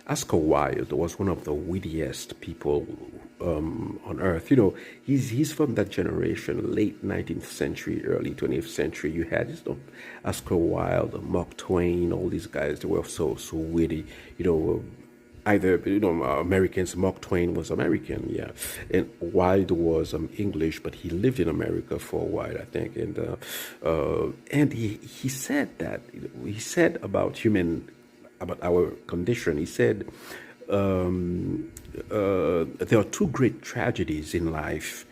Oscar Wilde was one of the wittiest people on earth. He's from that generation, late 19th century, early 20th century. You had Oscar Wilde, Mark Twain, all these guys. They were so witty. Either Americans. Mark Twain was American, yeah, and Wilde was English, but he lived in America for a while, I think, and he said that he said about our condition. He said there are two great tragedies in life.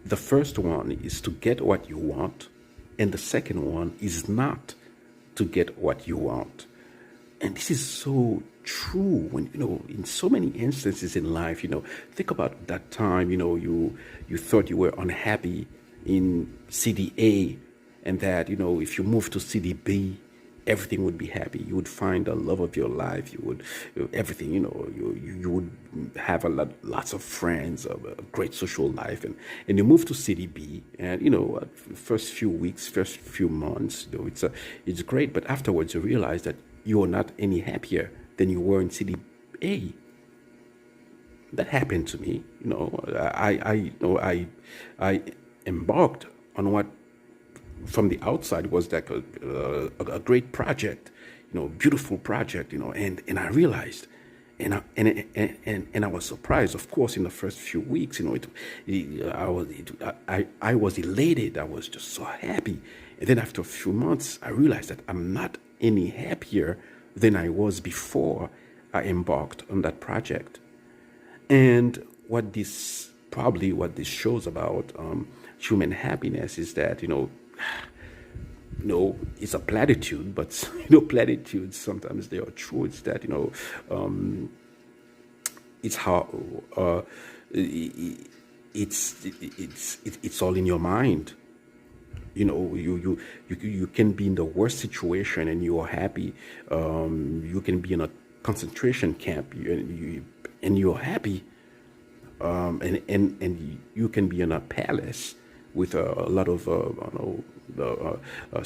The first one is to get what you want, and the second one is not to get what you want. And this is so true when, in so many instances in life. Think about that time, you thought you were unhappy in city A, and that, if you moved to city B, everything would be happy. You would find the love of your life. You would, everything, you would have lots of friends, a great social life, and you move to city B, and first few weeks, first few months, it's great, but afterwards you realize that you are not any happier than you were in city A. That happened to me. I embarked on what from the outside was like a great project, beautiful project, and I realized, and I was surprised, of course, in the first few weeks, I was elated. I was just so happy, and then after a few months, I realized that I'm not any happier than I was before I embarked on that project. And what this shows about human happiness is that it's a platitude, but platitudes sometimes they are true. It's that it's how it's all in your mind. You can be in the worst situation and you are happy. You can be in a concentration camp and you're happy. And you can be in a palace with a lot of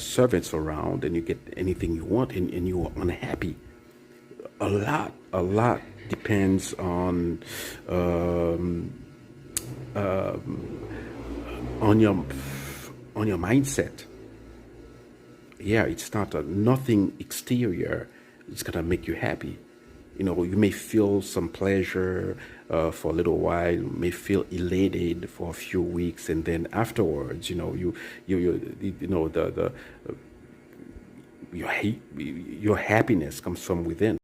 servants around, and you get anything you want, and you are unhappy. A lot depends on your mindset. Yeah, it's not nothing exterior. It's gonna make you happy. You may feel some pleasure for a little while, you may feel elated for a few weeks, and then afterwards, your happiness comes from within.